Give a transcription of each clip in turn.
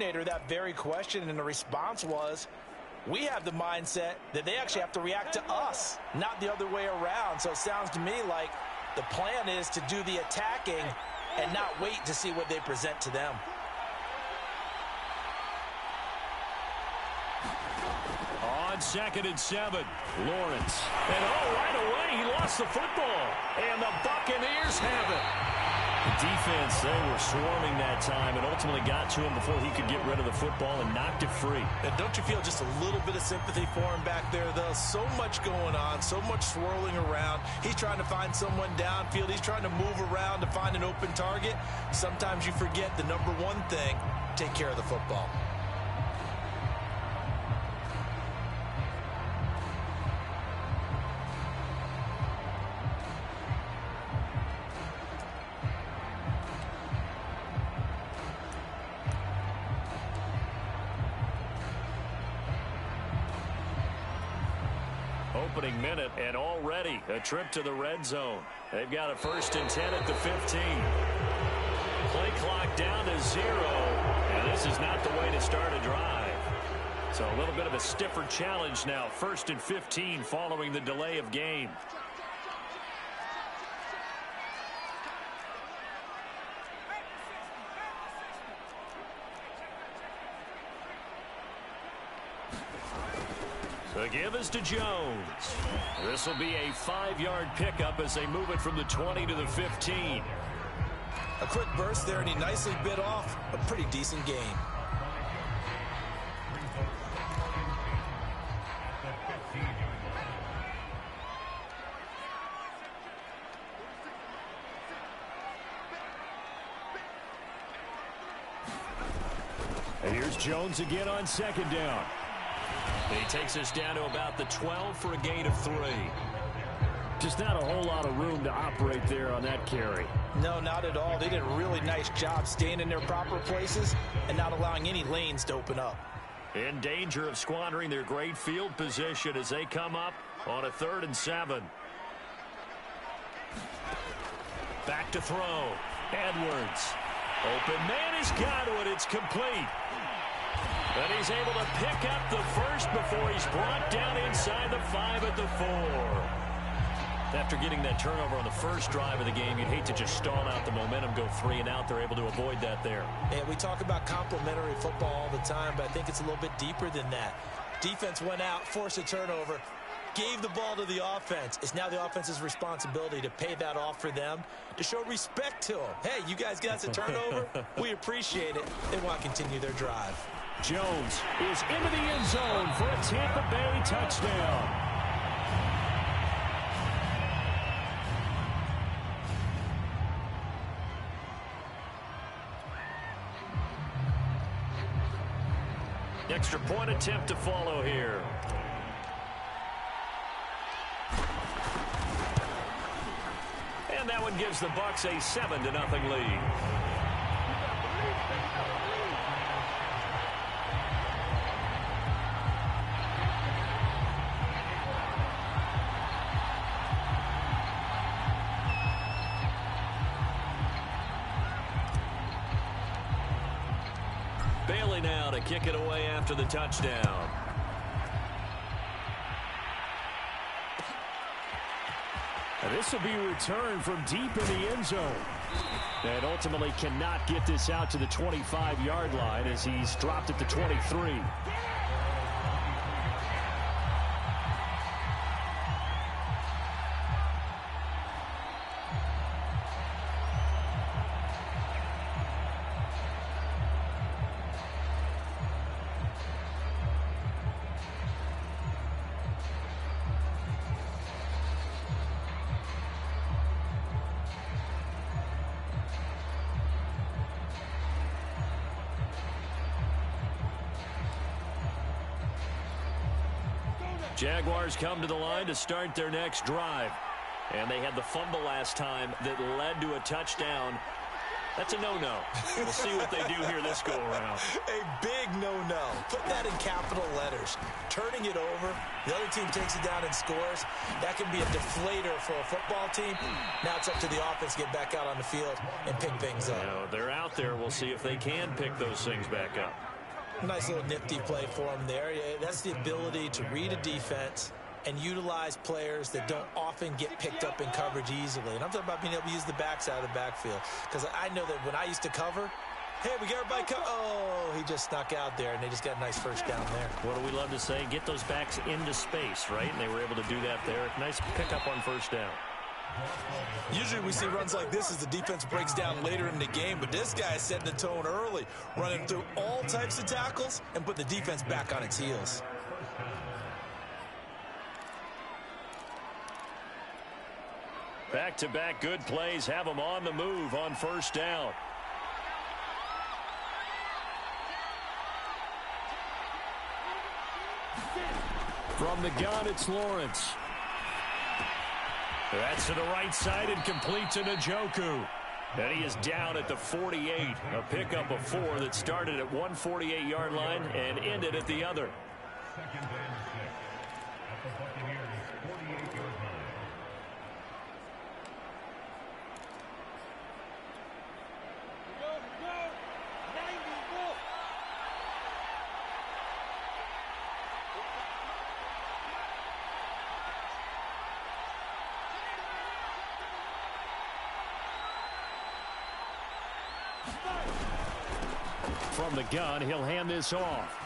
coordinator that very question, and the response was, we have the mindset that they actually have to react to us, not the other way around. So it sounds to me like the plan is to do the attacking and not wait to see what they present to them. On 2nd and 7, Lawrence. And right away, he lost the football. And the Buccaneers have it. The defense, they were swarming that time and ultimately got to him before he could get rid of the football and knocked it free. And don't you feel just a little bit of sympathy for him back there, though? So much going on, so much swirling around. He's trying to find someone downfield. He's trying to move around to find an open target. Sometimes you forget the number one thing, take care of the football. Opening minute, and already a trip to the red zone. They've got a 1st and 10 at the 15. Play clock down to 0, and this is not the way to start a drive. So a little bit of a stiffer challenge now. 1st and 15 following the delay of game. The give is to Jones. This will be a 5-yard pickup as they move it from the 20 to the 15. A quick burst there, and he nicely bit off a pretty decent gain. And here's Jones again on 2nd down. He takes us down to about the 12 for a gain of 3. Just not a whole lot of room to operate there on that carry. No, not at all. They did a really nice job staying in their proper places and not allowing any lanes to open up. In danger of squandering their great field position as they come up on a 3rd and 7. Back to throw. Edwards. Open man is Godwin. It's complete. And he's able to pick up the first before he's brought down inside the 5 at the 4. After getting that turnover on the first drive of the game, you'd hate to just stall out the momentum, go 3 and out. They're able to avoid that there. And we talk about complementary football all the time, but I think it's a little bit deeper than that. Defense went out, forced a turnover, gave the ball to the offense. It's now the offense's responsibility to pay that off for them, to show respect to them. Hey, you guys got us a turnover. We appreciate it. They want to continue their drive. Jones is into the end zone for a Tampa Bay touchdown. Extra point attempt to follow here. And that one gives the Bucs a 7-0 lead. Bailey now to kick it away after the touchdown. And this will be returned from deep in the end zone. And ultimately cannot get this out to the 25-yard line as he's dropped at the 23. Jaguars come to the line to start their next drive. And they had the fumble last time that led to a touchdown. That's a no-no. We'll see what they do here this go-around. A big no-no. Put that in capital letters. Turning it over, the other team takes it down and scores. That can be a deflator for a football team. Now it's up to the offense to get back out on the field and pick things up. You know, they're out there. We'll see if they can pick those things back up. Nice little nifty play for them there. That's the ability to read a defense and utilize players that don't often get picked up in coverage easily. And I'm talking about being able to use the backside of the backfield. Because I know that when I used to cover, hey, we got everybody covered. Oh, he just snuck out there, and they just got a nice first down there. What do we love to say? Get those backs into space, right? And they were able to do that there. Nice pickup on first down. Usually we see runs like this as the defense breaks down later in the game, but this guy is setting the tone early, running through all types of tackles and put the defense back on its heels. Back-to-back good plays have them on the move on first down. From the gun, it's Lawrence. That's to the right side and complete to Njoku. And he is down at the 48. A pickup of 4 that started at one 48-yard line and ended at the other. From the gun, he'll hand this off.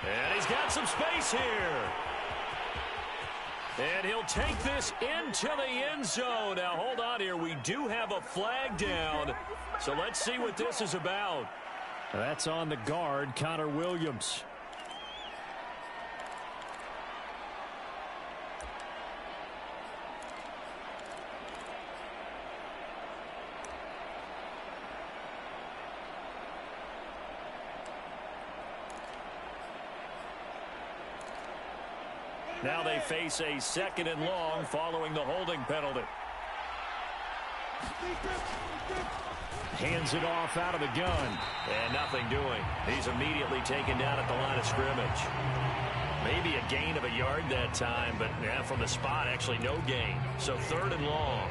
And he's got some space here. And he'll take this into the end zone. Now, hold on here. We do have a flag down. So let's see what this is about. That's on the guard, Connor Williams. Now they face a 2nd and long following the holding penalty. Hands it off out of the gun. And nothing doing. He's immediately taken down at the line of scrimmage. Maybe a gain of a yard that time, but from the spot, actually no gain. So 3rd and long.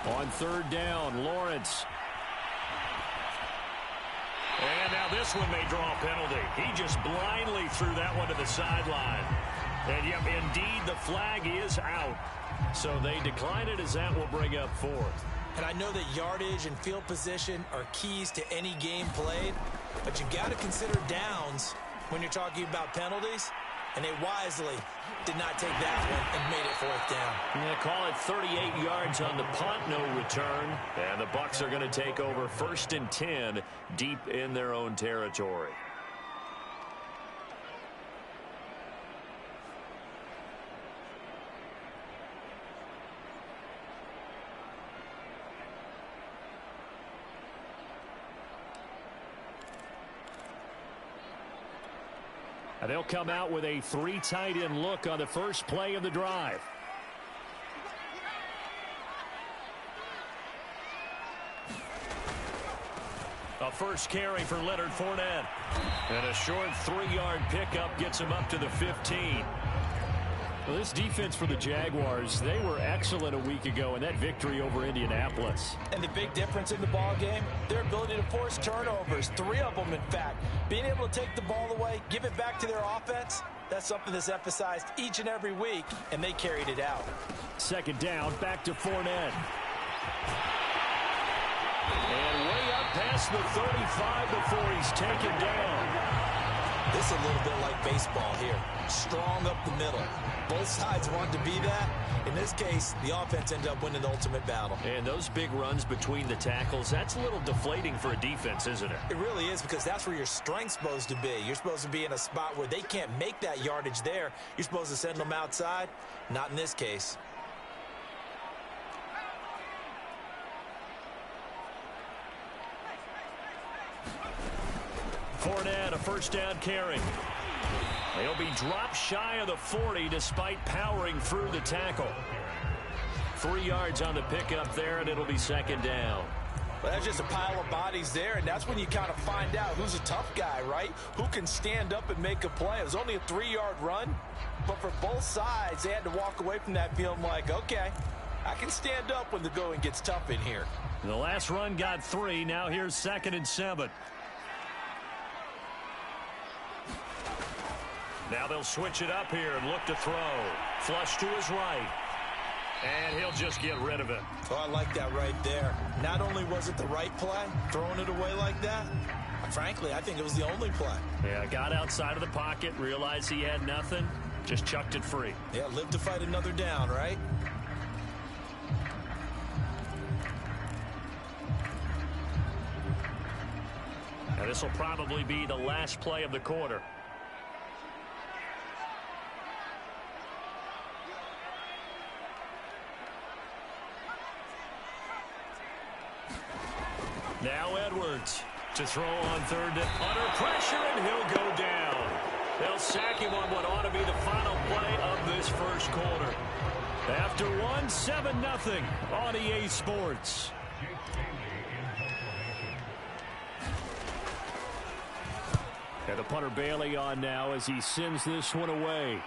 On 3rd down, Lawrence. And now this one may draw a penalty. He just blindly threw that one to the sideline. And yep, indeed, the flag is out. So they decline it as that will bring up 4th. And I know that yardage and field position are keys to any game played, but you've got to consider downs when you're talking about penalties. And they wisely did not take that one and made it 4th down. I'm going to call it 38 yards on the punt, no return. And the Bucs are going to take over 1st and 10 deep in their own territory. And they'll come out with a 3 tight end look on the first play of the drive. A first carry for Leonard Fournette. And a short 3-yard pickup gets him up to the 15. Well, this defense for the Jaguars, they were excellent a week ago in that victory over Indianapolis. And the big difference in the ball game, their ability to force turnovers, 3 of them in fact. Being able to take the ball away, give it back to their offense, that's something that's emphasized each and every week, and they carried it out. 2nd down, back to Fournette. And way up past the 35 before he's taken down. This is a little bit like baseball here. Strong up the middle. Both sides want to be that. In this case, the offense ended up winning the ultimate battle. And those big runs between the tackles, that's a little deflating for a defense, isn't it? It really is, because that's where your strength's supposed to be. You're supposed to be in a spot where they can't make that yardage there. You're supposed to send them outside. Not in this case. Fournette, a first down carry. They'll be dropped shy of the 40 despite powering through the tackle. 3 yards on the pickup there, and it'll be second down. Well, that's just a pile of bodies there, and that's when you kind of find out who's a tough guy, right? Who can stand up and make a play. It was only a 3-yard run, but for both sides, they had to walk away from that feeling like, okay, I can stand up when the going gets tough in here. The last run got 3. Now here's 2nd and 7. Now they'll switch it up here and look to throw. Flush to his right. And he'll just get rid of it. Oh, I like that right there. Not only was it the right play, throwing it away like that, frankly, I think it was the only play. Yeah, got outside of the pocket, realized he had nothing, just chucked it free. Yeah, live to fight another down, right? Now this will probably be the last play of the quarter. Now Edwards to throw on third. Under pressure, and he'll go down. They'll sack him on what ought to be the final play of this first quarter. After 7-0 on EA Sports. And the punter Bailey on now as he sends this one away.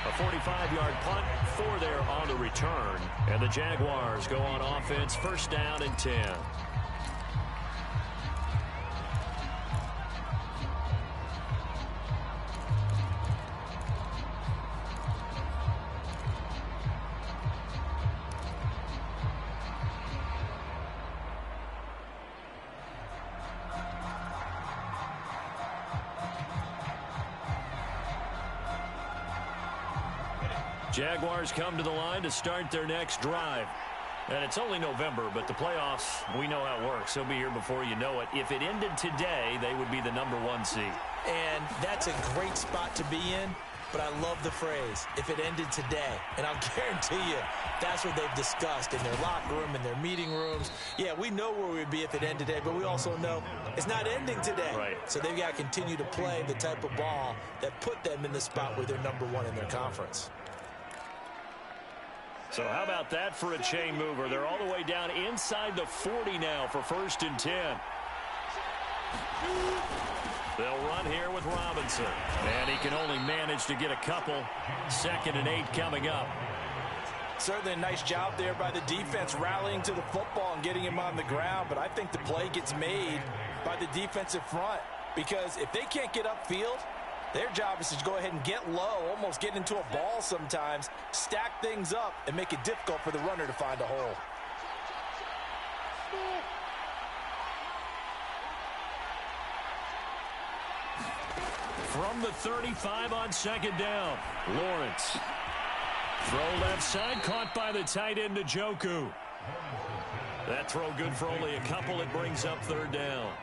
A 45-yard punt for there on the return. And the Jaguars go on offense, first down and 10. Jaguars come to the line to start their next drive. And it's only November, but the playoffs, we know how it works. They'll be here before you know it. If it ended today, they would be the #1 seed. And that's a great spot to be in, but I love the phrase, if it ended today. And I'll guarantee you, that's what they've discussed in their locker room, in their meeting rooms. Yeah, we know where we'd be if it ended today, but we also know it's not ending today. Right. So they've got to continue to play the type of ball that put them in the spot where they're #1 in their conference. So how about that for a chain mover? They're all the way down inside the 40 now for first and 10. They'll run here with Robinson. And he can only manage to get a couple. 2nd and 8 coming up. Certainly a nice job there by the defense rallying to the football and getting him on the ground. But I think the play gets made by the defensive front. Because if they can't get upfield, their job is to go ahead and get low, almost get into a ball sometimes, stack things up, and make it difficult for the runner to find a hole. From the 35 on 2nd down, Lawrence. Throw left side, caught by the tight end, Njoku. That throw good for only a couple. It brings up 3rd down.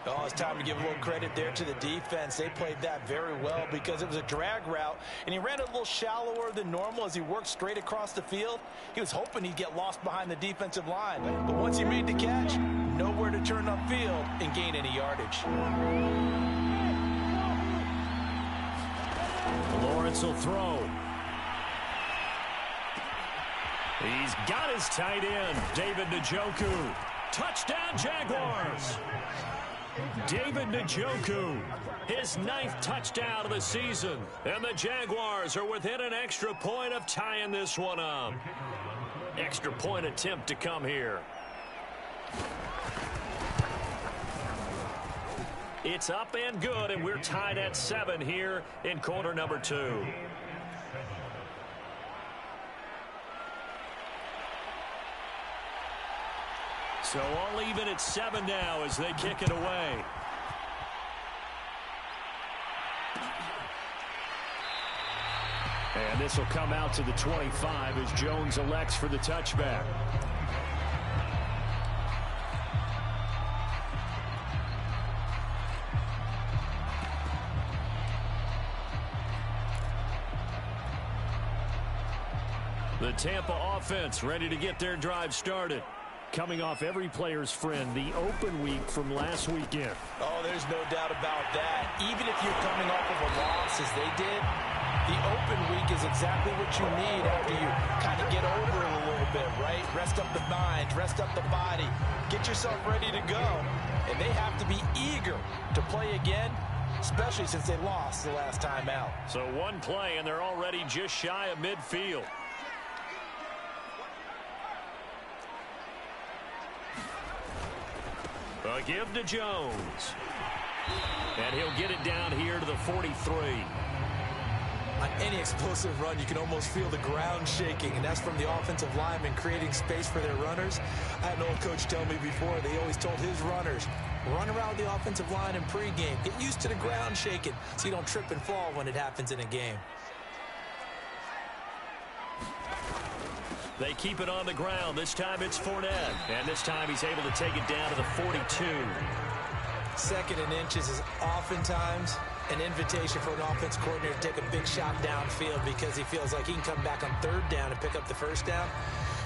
Oh, it's time to give a little credit there to the defense. They played that very well because it was a drag route, and he ran a little shallower than normal as he worked straight across the field. He was hoping he'd get lost behind the defensive line, but once he made the catch, nowhere to turn upfield and gain any yardage. Lawrence will throw. He's got his tight end, David Njoku. Touchdown, Jaguars. David Njoku, his 9th touchdown of the season. And the Jaguars are within an extra point of tying this one up. Extra point attempt to come here. It's up and good, and we're tied at 7 here in quarter number 2. So all even at 7 now as they kick it away. And this will come out to the 25 as Jones elects for the touchback. The Tampa offense ready to get their drive started. Coming off every player's friend, the open week from last weekend. Oh, there's no doubt about that. Even if you're coming off of a loss as they did, the open week is exactly what you need after you kind of get over it a little bit, right? Rest up the mind, rest up the body, get yourself ready to go. And they have to be eager to play again, especially since they lost the last time out. So one play, and they're already just shy of midfield. A give to Jones. And he'll get it down here to the 43. On any explosive run, you can almost feel the ground shaking, and that's from the offensive linemen creating space for their runners. I had an old coach tell me before, they always told his runners, run around the offensive line in pregame. Get used to the ground shaking so you don't trip and fall when it happens in a game. They keep it on the ground. This time it's Fournette. And this time he's able to take it down to the 42. Second and inches is oftentimes an invitation for an offense coordinator to take a big shot downfield because he feels like he can come back on third down and pick up the first down.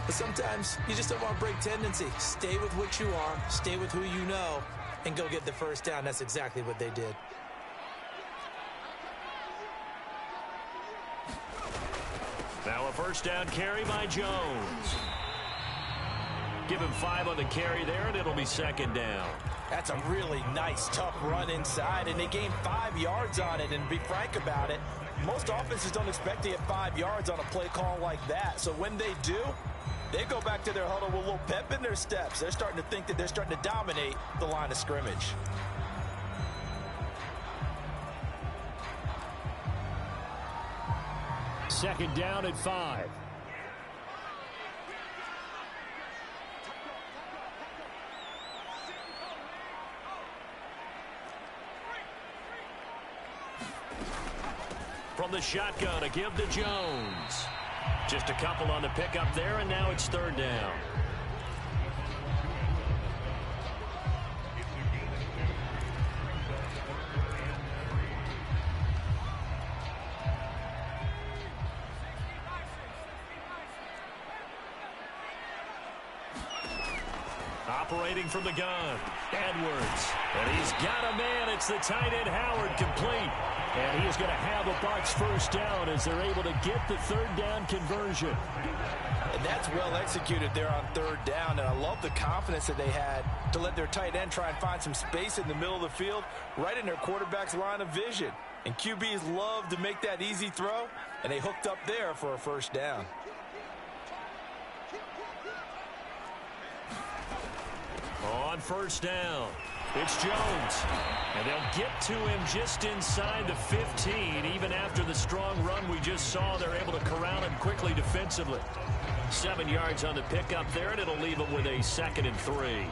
But sometimes you just don't want to break tendency. Stay with what you are, stay with who you know, and go get the first down. That's exactly what they did. Now a first down carry by Jones. Give him 5 on the carry there, and it'll be second down. That's a really nice, tough run inside, and they gained 5 yards on it. And to be frank about it, most offenses don't expect to get 5 yards on a play call like that. So when they do, they go back to their huddle with a little pep in their steps. They're starting to think that they're starting to dominate the line of scrimmage. Second down at 5. From the shotgun, a give to Jones. Just a couple on the pickup there, and now it's third down. Operating from the gun, Edwards. And he's got a man. It's the tight end, Howard, complete. And he is going to have a Bucs first down as they're able to get the third down conversion. And that's well executed there on third down. And I love the confidence that they had to let their tight end try and find some space in the middle of the field, right in their quarterback's line of vision. And QBs love to make that easy throw, and they hooked up there for a first down. On first down, it's Jones. And they'll get to him just inside the 15. Even after the strong run we just saw, they're able to corral him quickly defensively. 7 yards on the pickup there, and it'll leave them with a 2nd and 3.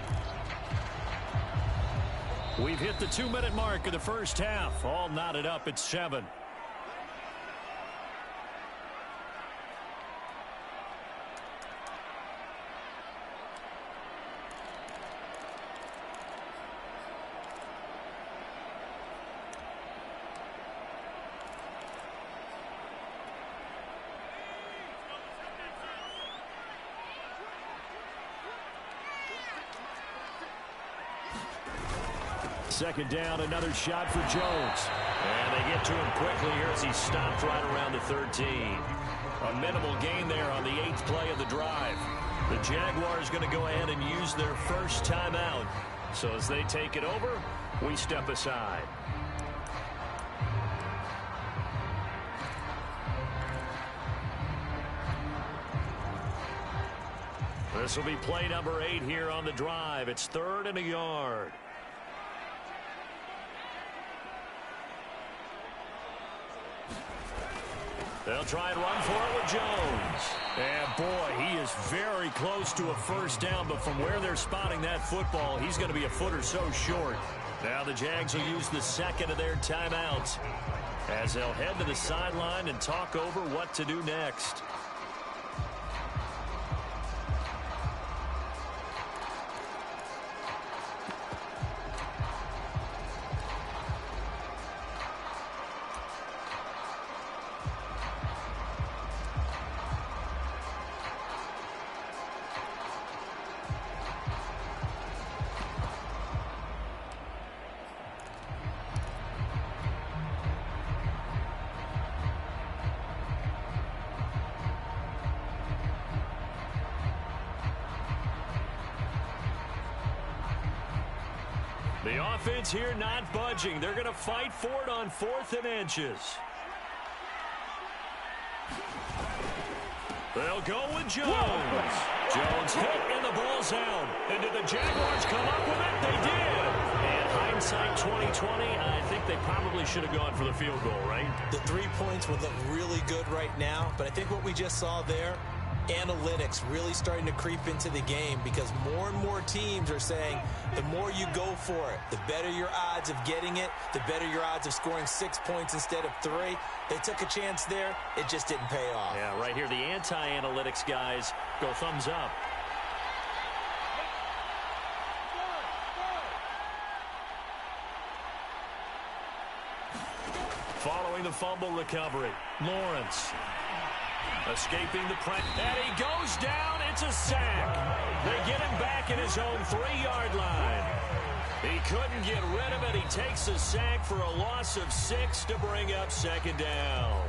We've hit the 2-minute mark of the first half. All knotted up at 7. Second down, another shot for Jones. And they get to him quickly here as he stopped right around the 13. A minimal gain there on the 8th play of the drive. The Jaguars going to go ahead and use their first timeout. So as they take it over, we step aside. This will be play number 8 here on the drive. It's 3rd and a yard. They'll try and run for it with Jones. And, boy, he is very close to a first down, but from where they're spotting that football, he's going to be a foot or so short. Now the Jags will use the second of their timeouts as they'll head to the sideline and talk over what to do next. The offense here not budging. They're going to fight for it on 4th and inches. They'll go with Jones. Jones hit and the ball's out. And did the Jaguars come up with it? They did. And hindsight 2020, I think they probably should have gone for the field goal, right? The 3 points would look really good right now, but I think what we just saw there, analytics really starting to creep into the game because more and more teams are saying the more you go for it, the better your odds of getting it, the better your odds of scoring 6 points instead of 3. They took a chance there. It just didn't pay off. Yeah, right here, the anti-analytics guys go thumbs up. Following the fumble recovery, Lawrence escaping the press, and he goes down. It's a sack. They get him back in his own 3-yard line. He couldn't get rid of it. He takes a sack for a loss of 6 to bring up 2nd down.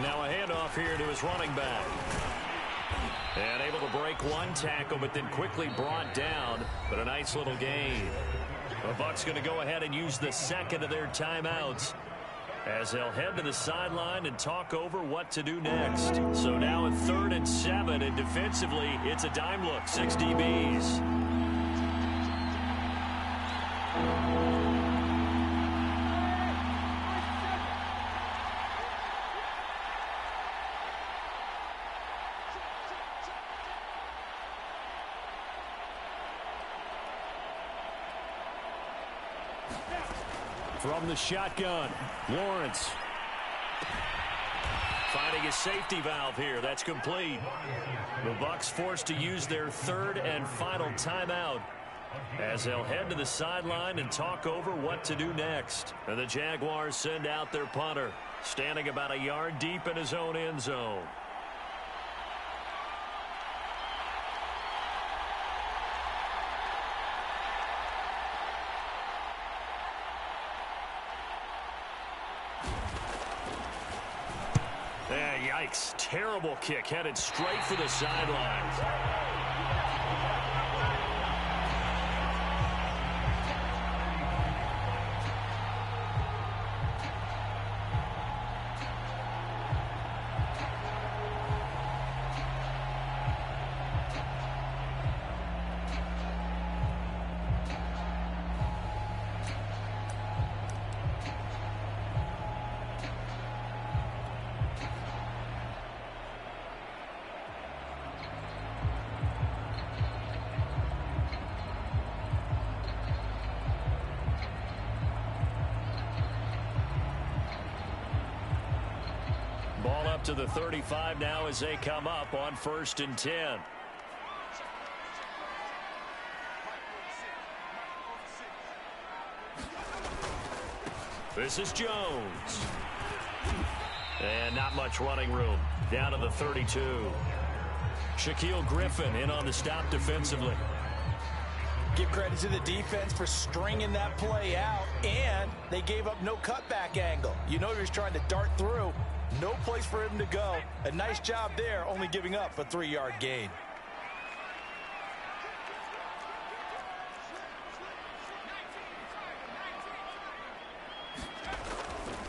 Now a handoff here to his running back. And able to break one tackle, but then quickly brought down. But a nice little gain. The Bucs going to go ahead and use the second of their timeouts as they'll head to the sideline and talk over what to do next. So now at 3rd and 7, and defensively, it's a dime look, 6 DBs. From the shotgun, Lawrence finding a safety valve here. That's complete. The Bucs forced to use their 3rd and final timeout as they'll head to the sideline and talk over what to do next. And the Jaguars send out their punter, standing about a yard deep in his own end zone. Yikes. Terrible kick headed straight for the sidelines. Ball up to the 35 now as they come up on 1st and 10. This is Jones. And not much running room. Down to the 32. Shaquille Griffin in on the stop defensively. Give credit to the defense for stringing that play out, and they gave up no cutback angle. You know he was trying to dart through. No place for him to go. A nice job there, only giving up a 3-yard gain.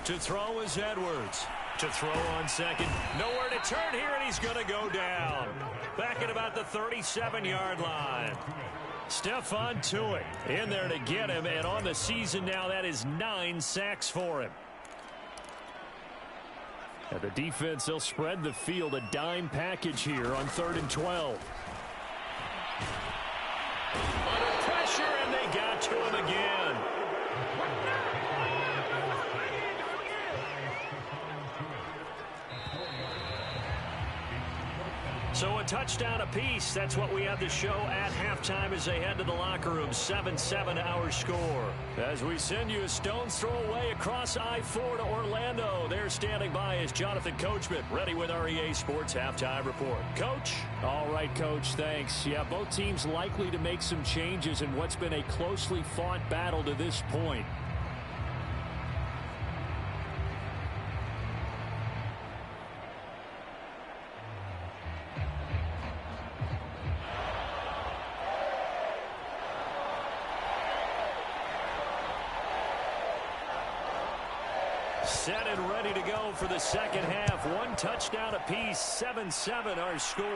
To throw is Edwards. To throw on second. Nowhere to turn here, and he's going to go down. Back at about the 37-yard line. Stephon Tuitt in there to get him, and on the season now, that is 9 sacks for him. And the defense, they'll spread the field, a dime package here on 3rd and 12. Under pressure, and they got to him again. So a touchdown apiece. That's what we have to show at halftime as they head to the locker room. 7-7 our score. As we send you a stone's throw away across I-4 to Orlando. There standing by is Jonathan Coachman, ready with our EA Sports Halftime Report. Coach? All right, Coach, thanks. Yeah, both teams likely to make some changes in what's been a closely fought battle to this point. Set and ready to go for the second half. 1 touchdown apiece. 7-7 our score.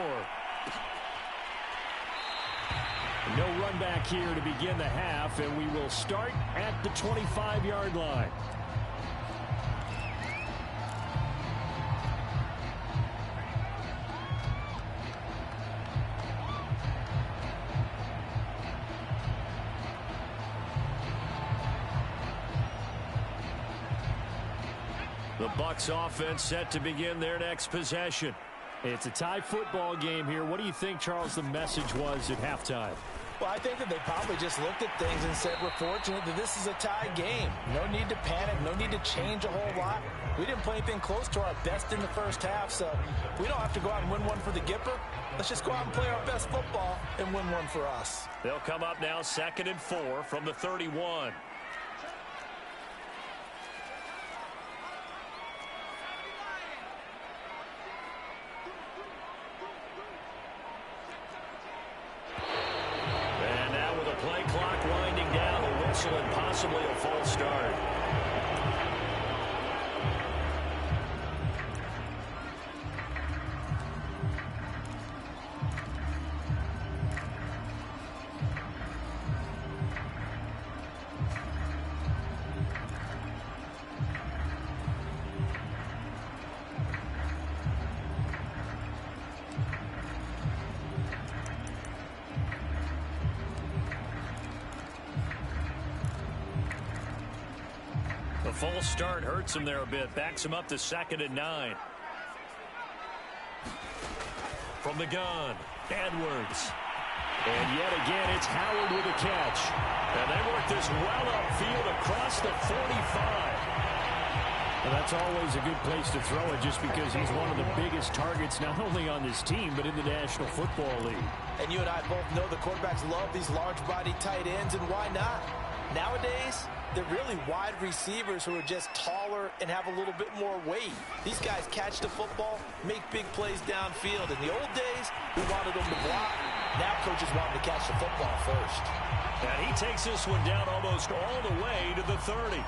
No run back here to begin the half, and we will start at the 25-yard line. The Bucs offense set to begin their next possession. It's a tie football game here. What do you think, Charles, the message was at halftime? Well, I think that they probably just looked at things and said, we're fortunate that this is a tie game. No need to panic, no need to change a whole lot. We didn't play anything close to our best in the first half, so we don't have to go out and win one for the Gipper. Let's just go out and play our best football and win one for us. They'll come up now 2nd and 4 from the 31. And possibly a false start. The false start hurts him there a bit. Backs him up to 2nd and 9. From the gun, Edwards. And yet again, it's Howard with a catch. And they work this well upfield across the 45. Well, that's always a good place to throw it just because he's one of the biggest targets not only on this team but in the National Football League. And you and I both know the quarterbacks love these large-body tight ends, and why not? Nowadays, they're really wide receivers who are just taller and have a little bit more weight. These guys catch the football, make big plays downfield. In the old days, we wanted them to block. Now coaches want them to catch the football first. And he takes this one down almost all the way to the 30.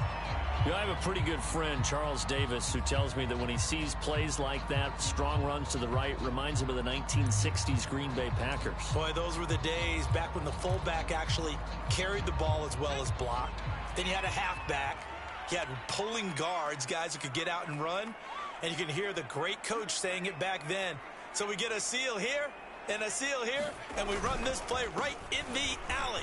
You know, I have a pretty good friend, Charles Davis, who tells me that when he sees plays like that, strong runs to the right, reminds him of the 1960s Green Bay Packers. Boy, those were the days back when the fullback actually carried the ball as well as blocked. Then you had a halfback. You had pulling guards, guys who could get out and run. And you can hear the great coach saying it back then. So we get a seal here and a seal here, and we run this play right in the alley.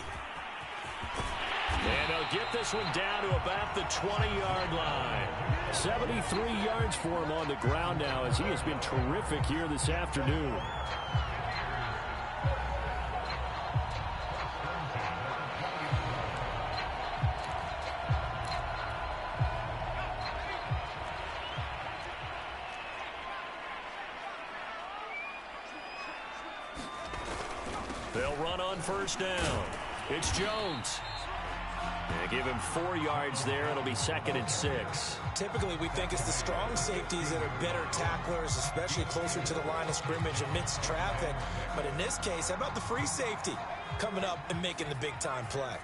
And they'll get this one down to about the 20-yard line. 73 yards for him on the ground now as he has been terrific here this afternoon. They'll run on first down. It's Jones. And give him 4 yards there. It'll be 2nd and 6. Typically, we think it's the strong safeties that are better tacklers, especially closer to the line of scrimmage amidst traffic. But in this case, how about the free safety coming up and making the big-time play?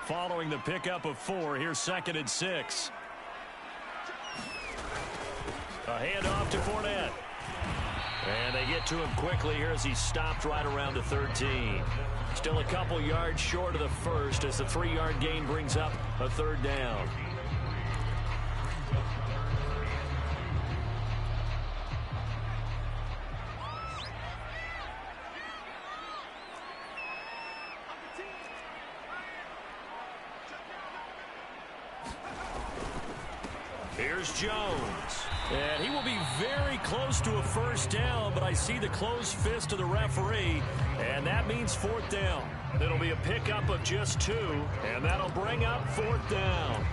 Following the pickup of 4, here's 2nd and 6. A handoff to Fournette. And they get to him quickly here as he's stopped right around the 13. Still a couple yards short of the first as the 3-yard gain brings up a 3rd down. Here's Jones. And he will be very close to a 1st down, but I see the closed fist of the referee, and that means 4th down. It'll be a pickup of just 2, and that'll bring up 4th down.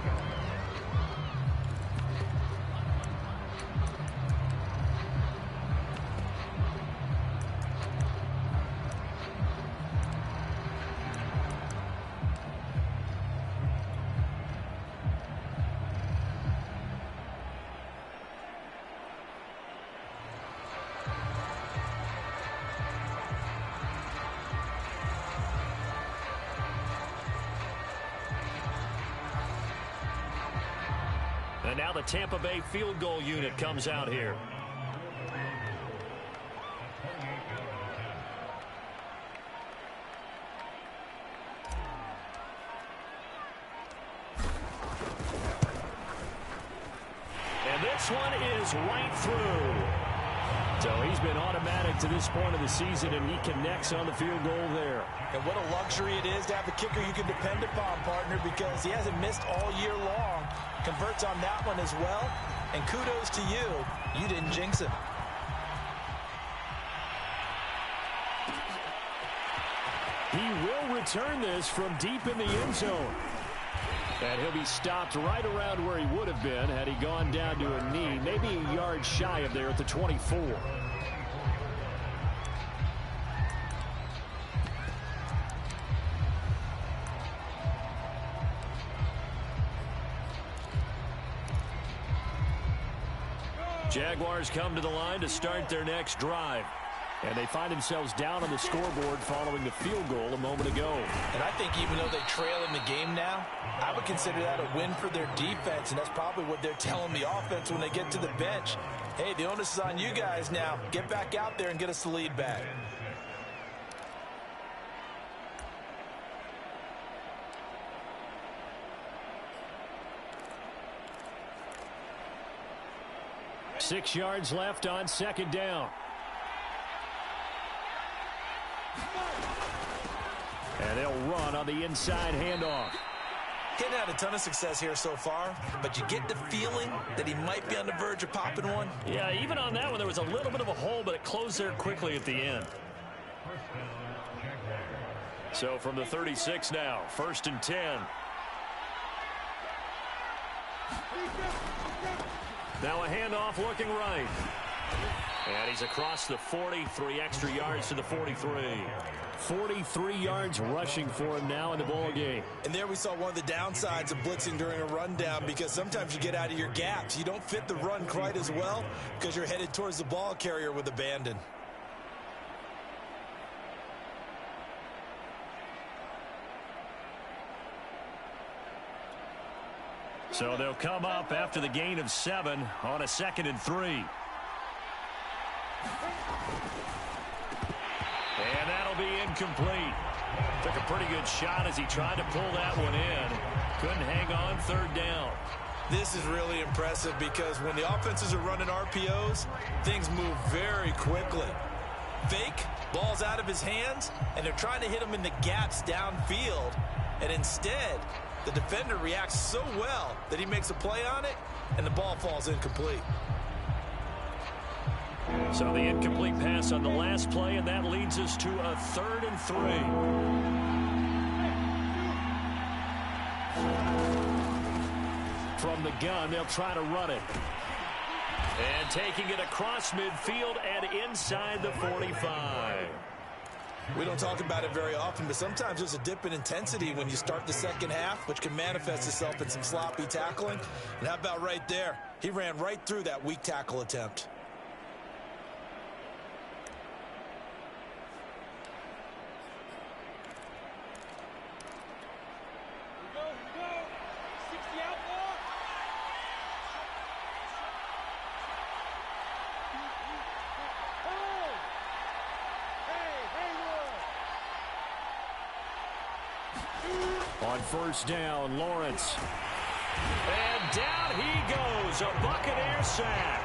And now the Tampa Bay field goal unit comes out here. And this one is right through. So he's been automatic to this point of the season, and he connects on the field goal there. And what a luxury it is to have a kicker you can depend upon, partner, because he hasn't missed all year long. Converts on that one as well. And kudos to you. You didn't jinx him. He will return this from deep in the end zone. And he'll be stopped right around where he would have been had he gone down to a knee, maybe a yard shy of there at the 24. Jaguars come to the line to start their next drive. And they find themselves down on the scoreboard following the field goal a moment ago. And I think even though they trail in the game now, I would consider that a win for their defense, and that's probably what they're telling the offense when they get to the bench. Hey, the onus is on you guys now. Get back out there and get us the lead back. Six yards left on 2nd down. And they'll run on the inside handoff. He hadn't had a ton of success here so far, but you get the feeling that he might be on the verge of popping one. Yeah, even on that one, there was a little bit of a hole, but it closed there quickly at the end. So from the 36 now, 1st and 10. Now a handoff looking right. And he's across the 40, 3 extra yards to the 43. 43 yards rushing for him now in the ball game. And there we saw one of the downsides of blitzing during a rundown, because sometimes you get out of your gaps. You don't fit the run quite as well because you're headed towards the ball carrier with abandon. So they'll come up after the gain of 7 on a 2nd and 3. And that'll be incomplete. Took a pretty good shot as he tried to pull that one in. Couldn't hang on 3rd down. This is really impressive because when the offenses are running RPOs, things move very quickly. Fake, ball's out of his hands, and they're trying to hit him in the gaps downfield. And instead, the defender reacts so well that he makes a play on it, and the ball falls incomplete. So the incomplete pass on the last play, and that leads us to a 3rd and 3. From the gun, they'll try to run it. And taking it across midfield and inside the 45. We don't talk about it very often, but sometimes there's a dip in intensity when you start the second half, which can manifest itself in some sloppy tackling. And how about right there? He ran right through that weak tackle attempt. On first down, Lawrence. And down he goes, a Buccaneer sack.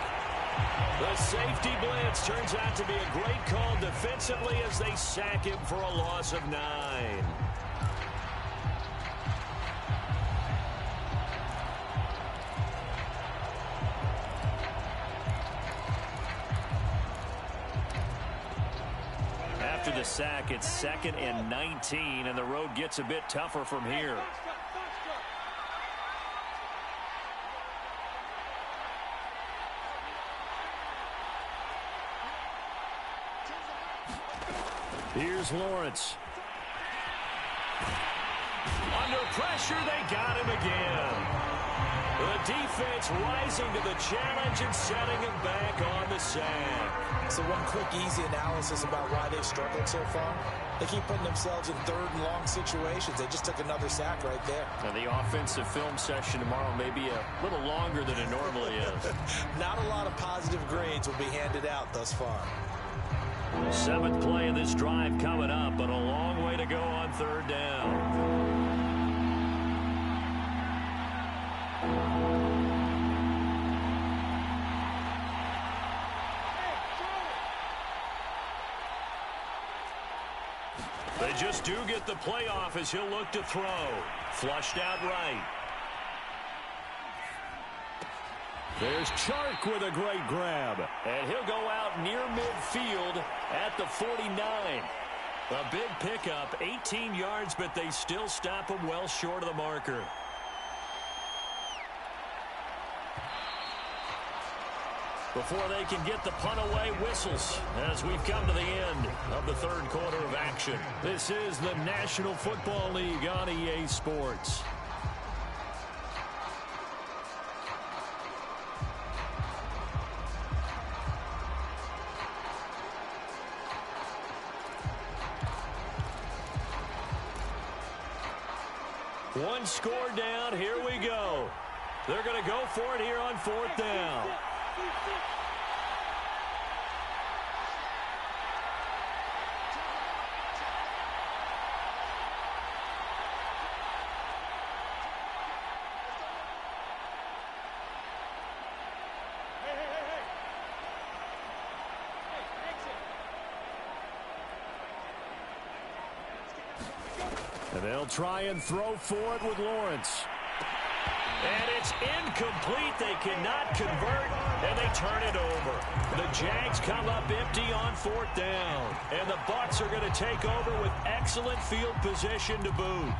The safety blitz turns out to be a great call defensively as they sack him for a loss of 9. After the sack, it's 2nd and 19, and the road gets a bit tougher from here. Here's Lawrence. Under pressure, they got him again. The defense rising to the challenge and setting him back on the sack. So one quick, easy analysis about why they've struggled so far. They keep putting themselves in third and long situations. They just took another sack right there. Now the offensive film session tomorrow may be a little longer than it normally is. Not a lot of positive grades will be handed out thus far. 7th play of this drive coming up, but a long way to go on third down. They just do get the playoff as he'll look to throw. Flushed out right. There's Chark with a great grab. And he'll go out near midfield at the 49. A big pickup, 18 yards, but they still stop him well short of the marker. Before they can get the punt away, whistles as we've come to the end of the third quarter of action. This is the National Football League on EA Sports. One score down. Here we go. They're going to go for it here on 4th down. And they'll try and throw for it with Lawrence. And it's incomplete. They cannot convert, and they turn it over. The Jags come up empty on 4th down. And the Bucs are going to take over with excellent field position to boot.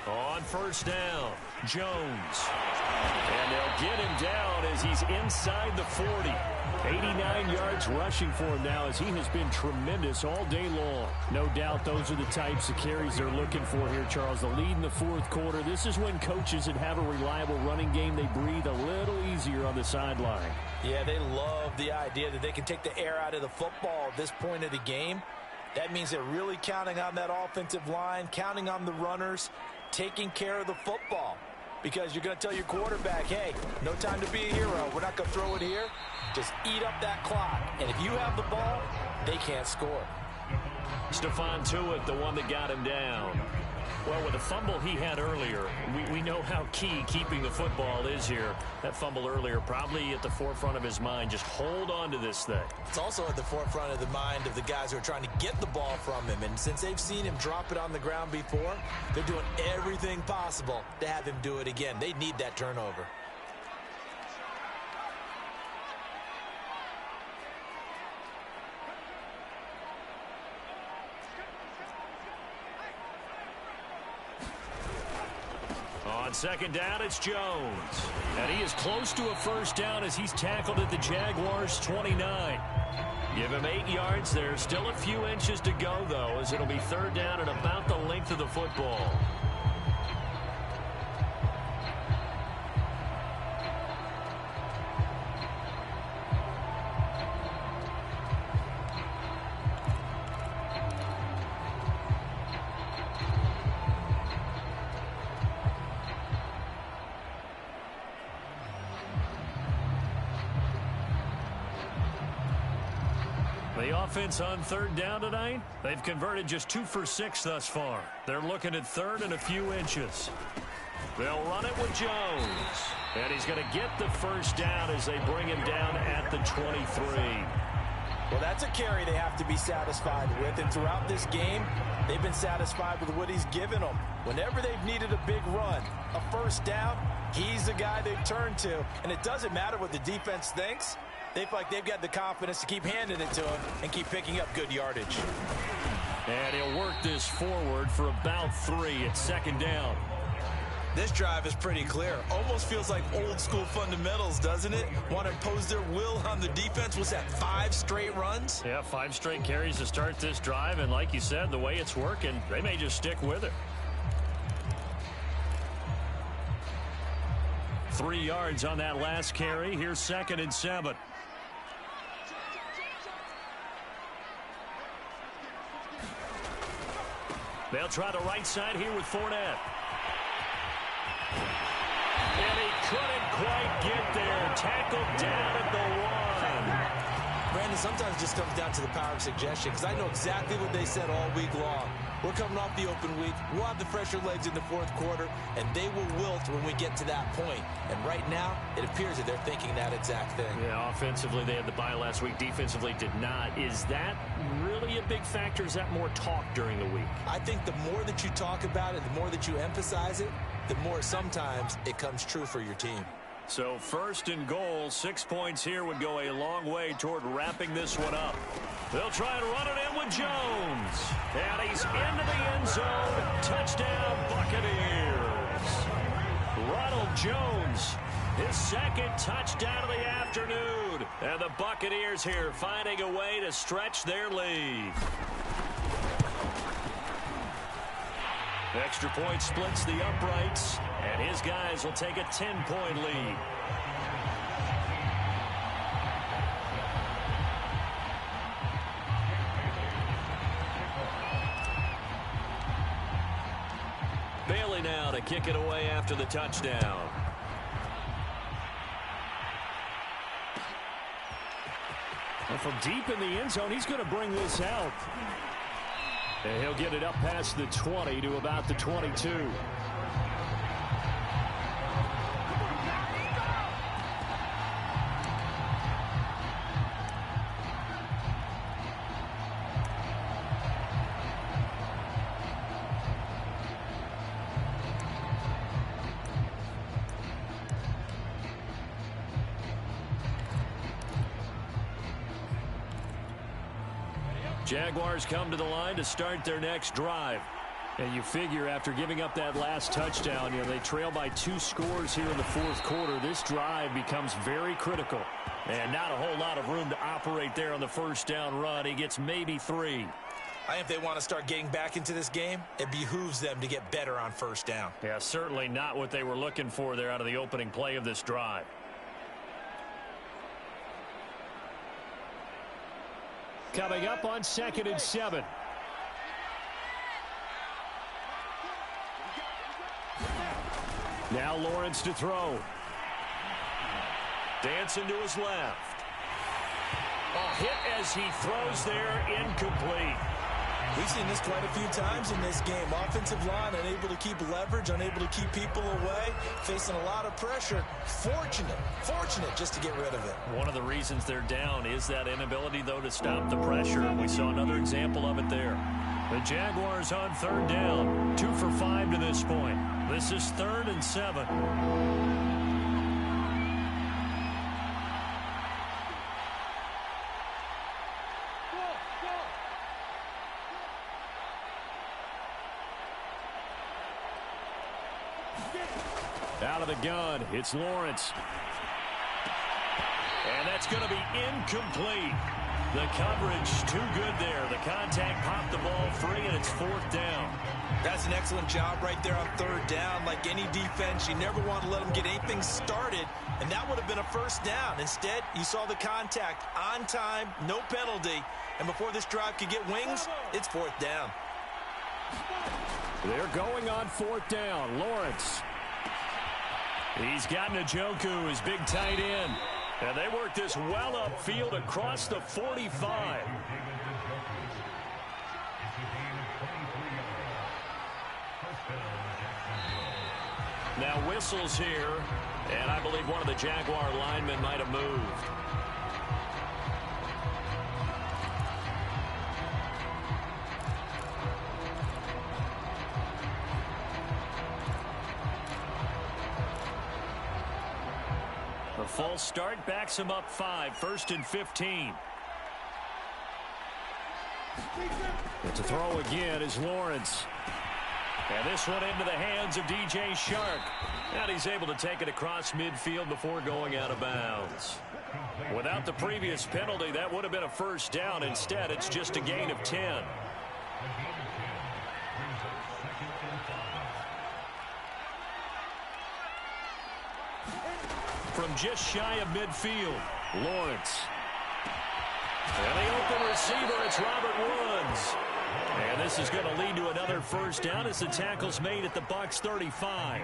On first down, Jones. And they'll get him down as he's inside the 40. 89 yards rushing for him now as he has been tremendous all day long. No doubt those are the types of carries they're looking for here, Charles. The lead in the 4th quarter. This is when coaches that have a reliable running game, they breathe a little easier on the sideline. Yeah, they love the idea that they can take the air out of the football at this point of the game. That means they're really counting on that offensive line, counting on the runners, taking care of the football. Because you're going to tell your quarterback, hey, no time to be a hero. We're not going to throw it here. Just eat up that clock. And if you have the ball, they can't score. Stephon Tuitt, the one that got him down. Well, with the fumble he had earlier, we know how key keeping the football is here. That fumble earlier probably at the forefront of his mind. Just hold on to this thing. It's also at the forefront of the mind of the guys who are trying to get the ball from him. And since they've seen him drop it on the ground before, they're doing everything possible to have him do it again. They need that turnover. On second down, it's Jones. And he is close to a first down as he's tackled at the Jaguars' 29. Give him 8 yards. There's still a few inches to go, though, as it'll be third down at about the length of the football. The offense on third down tonight, they've converted just 2 for 6 thus far. They're looking at third and a few inches. They'll run it with Jones. And he's going to get the first down as they bring him down at the 23. Well, that's a carry they have to be satisfied with. And throughout this game, they've been satisfied with what he's given them. Whenever they've needed a big run, a first down, he's the guy they've turned to. And it doesn't matter what the defense thinks. They feel like they've got the confidence to keep handing it to him and keep picking up good yardage. And he'll work this forward for about 3 at second down. This drive is pretty clear. Almost feels like old school fundamentals, doesn't it? Want to impose their will on the defense. Was that 5 straight runs? Yeah, 5 straight carries to start this drive. And like you said, the way it's working, they may just stick with it. 3 yards on that last carry. Here's second and 7. They'll try the right side here with Fournette. And he couldn't quite get there. Tackled down at the 1. Brandon, sometimes it just comes down to the power of suggestion, because I know exactly what they said all week long. We're coming off the open week. We'll have the fresher legs in the fourth quarter, and they will wilt when we get to that point. And right now, it appears that they're thinking that exact thing. Yeah, offensively, they had the bye last week. Defensively, did not. Is that really a big factor? Is that more talk during the week? I think the more that you talk about it, the more that you emphasize it, the more sometimes it comes true for your team. So first and goal, 6 points here would go a long way toward wrapping this one up. They'll try and run it in with Jones. And he's into the end zone. Touchdown, Buccaneers. Ronald Jones, his second touchdown of the afternoon. And the Buccaneers here finding a way to stretch their lead. Extra point splits the uprights, and his guys will take a 10-point lead. Bailey now to kick it away after the touchdown. And from deep in the end zone, he's going to bring this out. And he'll get it up past the 20 to about the 22. Jaguars come to the line to start their next drive. And you figure after giving up that last touchdown, they trail by 2 scores here in the fourth quarter. This drive becomes very critical. And not a whole lot of room to operate there on the first down run. He gets maybe 3. I think if they want to start getting back into this game, it behooves them to get better on first down. Yeah, certainly not what they were looking for there out of the opening play of this drive. Coming up on second and 7. Now Lawrence to throw. Dancing to his left. A hit as he throws there, incomplete. We've seen this quite a few times in this game. Offensive line unable to keep leverage, unable to keep people away, facing a lot of pressure. Fortunate just to get rid of it. One of the reasons they're down is that inability, though, to stop the pressure. We saw another example of it there. The Jaguars on third down, 2 for 5 to this point. This is third and 7. of the gun. It's Lawrence. And that's going to be incomplete. The coverage too good there. The contact popped the ball free, and it's 4th down. That's an excellent job right there on 3rd down. Like any defense, you never want to let them get anything started, and that would have been a 1st down. Instead, you saw the contact on time, no penalty, and before this drive could get wings, it's 4th down. They're going on 4th down. Lawrence. He's got Njoku, his big tight end. And they work this well upfield across the 45. Now whistles here, and I believe one of the Jaguar linemen might have moved. A false start backs him up 5, 1st and 15. And to throw again is Lawrence. And this one into the hands of DJ Shark. And he's able to take it across midfield before going out of bounds. Without the previous penalty, that would have been a 1st down. Instead, it's just a gain of 10. From just shy of midfield, Lawrence. And the open receiver, it's Robert Woods. And this is going to lead to another 1st down as the tackle's made at the Bucs 35.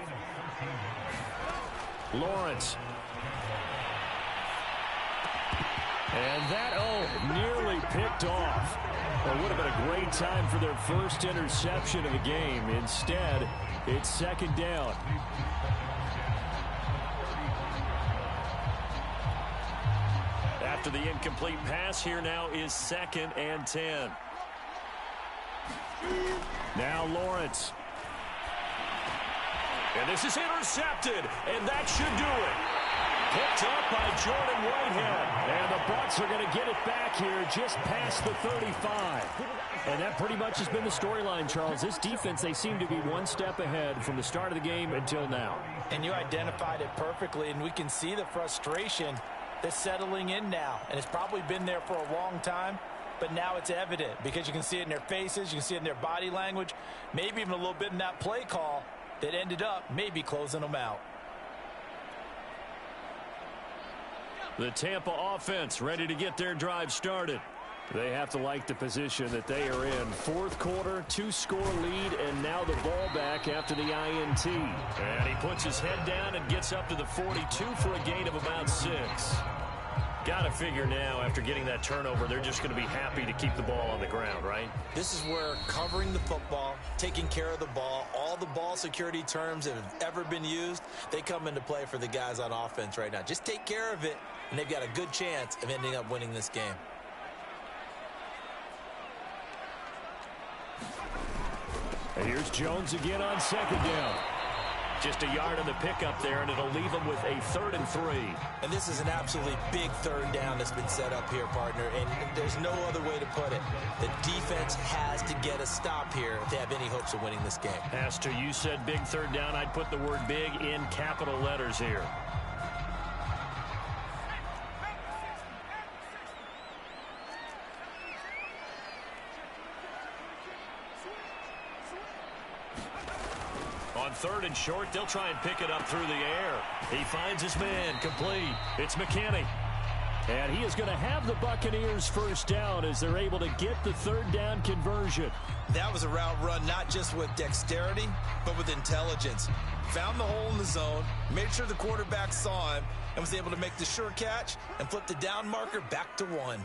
Lawrence. And that, nearly picked off. It would have been a great time for their first interception of the game. Instead, it's 2nd down. After the incomplete pass, here now is 2nd and 10. Now Lawrence. And this is intercepted, and that should do it. Picked up by Jordan Whitehead. And the Bucs are going to get it back here just past the 35. And that pretty much has been the storyline, Charles. This defense, they seem to be one step ahead from the start of the game until now. And you identified it perfectly, and we can see the frustration that's settling in now. And it's probably been there for a long time, but now it's evident because you can see it in their faces, you can see it in their body language, maybe even a little bit in that play call that ended up maybe closing them out. The Tampa offense ready to get their drive started. They have to like the position that they are in. 4th quarter, 2-score lead, and now the ball back after the INT. And he puts his head down and gets up to the 42 for a gain of about 6. Got to figure now, after getting that turnover, they're just going to be happy to keep the ball on the ground, right? This is where covering the football, taking care of the ball, all the ball security terms that have ever been used, they come into play for the guys on offense right now. Just take care of it, and they've got a good chance of ending up winning this game. And here's Jones again on 2nd down. Just a yard on the pickup there, and it'll leave them with a 3rd and 3. And this is an absolutely big 3rd down that's been set up here, partner, and there's no other way to put it. The defense has to get a stop here if they have any hopes of winning this game. As to you said big 3rd down, I'd put the word big in capital letters here. On 3rd and short, they'll try and pick it up through the air. He finds his man, complete. It's McKinney. And he is going to have the Buccaneers 1st down as they're able to get the 3rd down conversion. That was a route run not just with dexterity, but with intelligence. Found the hole in the zone, made sure the quarterback saw him, and was able to make the sure catch and flip the down marker back to 1.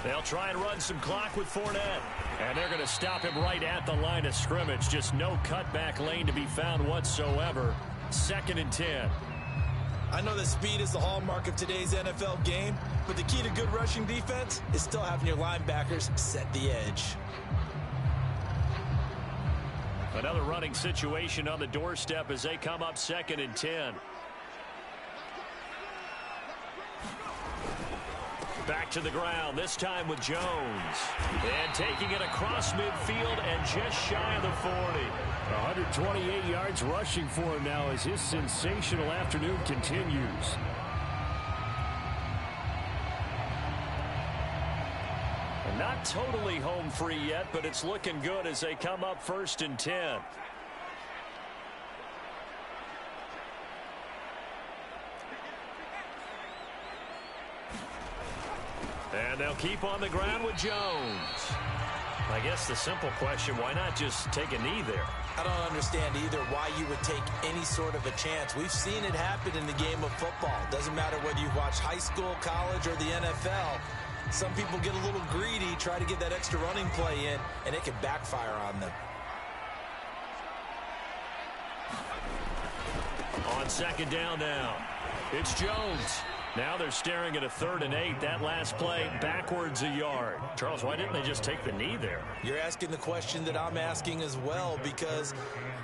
They'll try and run some clock with Fournette. And they're going to stop him right at the line of scrimmage. Just no cutback lane to be found whatsoever. 2nd and 10. I know that speed is the hallmark of today's NFL game, but the key to good rushing defense is still having your linebackers set the edge. Another running situation on the doorstep as they come up 2nd and 10. Back to the ground, this time with Jones. And taking it across midfield and just shy of the 40. 128 yards rushing for him now as his sensational afternoon continues. And not totally home free yet, but it's looking good as they come up 1st and 10. And they'll keep on the ground with Jones. I guess the simple question, why not just take a knee there? I don't understand either why you would take any sort of a chance. We've seen it happen in the game of football. Doesn't matter whether you watch high school, college, or the NFL. Some people get a little greedy, try to get that extra running play in, and it can backfire on them. On 2nd down now, it's Jones. Now they're staring at a 3rd and 8. That last play, backwards a yard. Charles, why didn't they just take the knee there? You're asking the question that I'm asking as well, because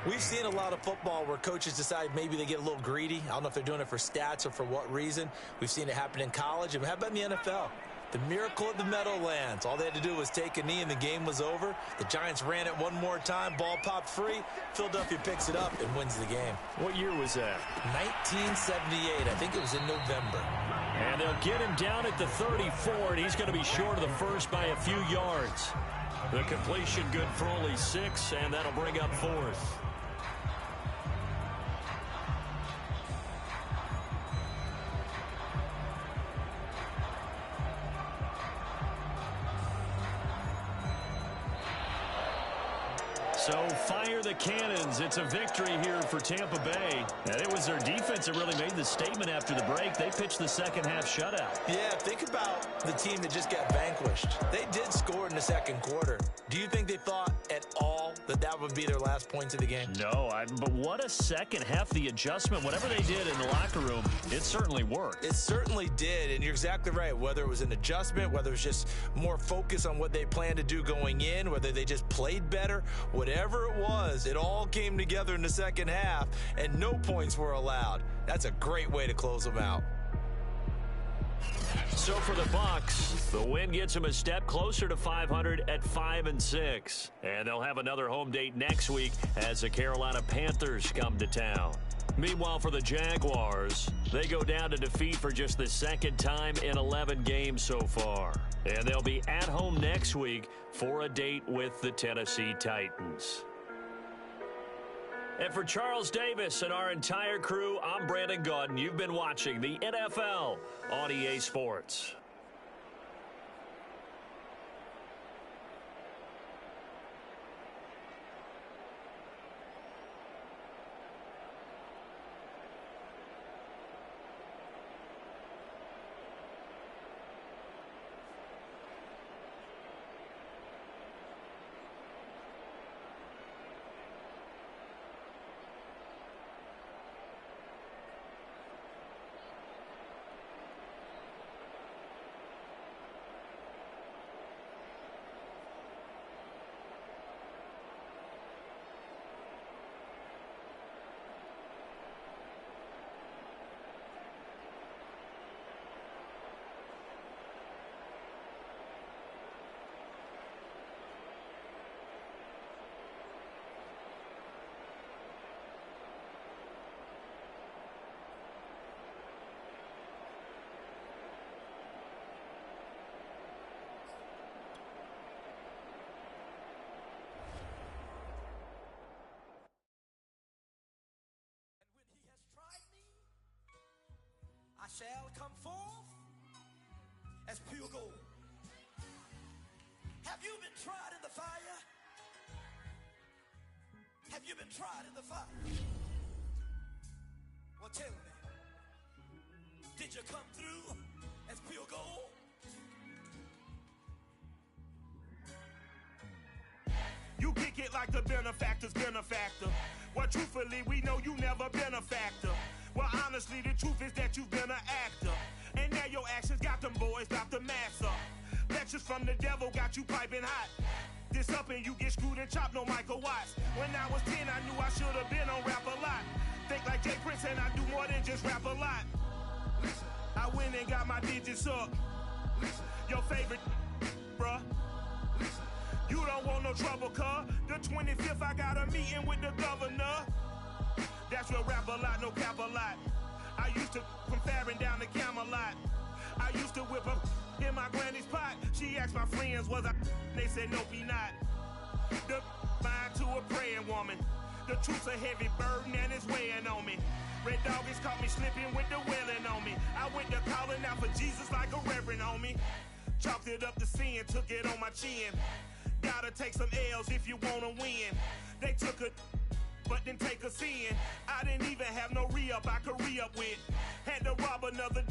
we've seen a lot of football where coaches decide maybe they get a little greedy. I don't know if they're doing it for stats or for what reason. We've seen it happen in college. And how about in the NFL? The miracle at the Meadowlands. All they had to do was take a knee and the game was over. The Giants ran it one more time. Ball popped free. Philadelphia picks it up and wins the game. What year was that? 1978. I think it was in November. And they'll get him down at the 34, and he's going to be short of the first by a few yards. The completion good for only 6, and that'll bring up 4th. So fire the cannons. It's a victory here for Tampa Bay. And it was their defense that really made the statement after the break. They pitched the second half shutout. Yeah, think about the team that just got vanquished. They did score in the 2nd quarter. Do you think they thought at all that that would be their last points of the game? No, but what a second half. The adjustment, whatever they did in the locker room, it certainly worked. It certainly did, and you're exactly right. Whether it was an adjustment, whether it was just more focus on what they planned to do going in, whether they just played better, whatever it was, it all came together in the second half, and no points were allowed. That's a great way to close them out. So for the Bucs, the win gets them a step closer to 500 at 5-6. And they'll have another home date next week as the Carolina Panthers come to town. Meanwhile, for the Jaguars, they go down to defeat for just the 2nd time in 11 games so far. And they'll be at home next week for a date with the Tennessee Titans. And for Charles Davis and our entire crew, I'm Brandon Gaudin. You've been watching the NFL on EA Sports. Shall come forth as pure gold. Have you been tried in the fire? Have you been tried in the fire? Well, tell me, did you come through as pure gold? You kick it like the benefactor's benefactor. Well, truthfully, we know you never been a factor. Well, honestly, the truth is that you've been an actor. And now your actions got them boys, got the mass up. Lectures from the devil got you piping hot. This up and you get screwed and chopped, no Michael Watts. When I was 10, I knew I should have been on rap a lot. Think like Jay Prince and I do more than just rap a lot. I went and got my digits up. Your favorite, bruh. You don't want no trouble, cuz. The 25th, I got a meeting with the governor. That's real rap a lot, no cap a lot. I used to from Farron down to Camelot. I used to whip up in my granny's pot. She asked my friends, was I? They said, nope, he not. The mind to a praying woman. The truth's a heavy burden and it's weighing on me. Red Doggies caught me slipping with the wailing on me. I went to calling out for Jesus like a reverend on me. Chalked it up to sin, took it on my chin. Gotta take some L's if you wanna win. They took a but didn't take a sin. I didn't even have no re-up I could re-up with. Had to rob another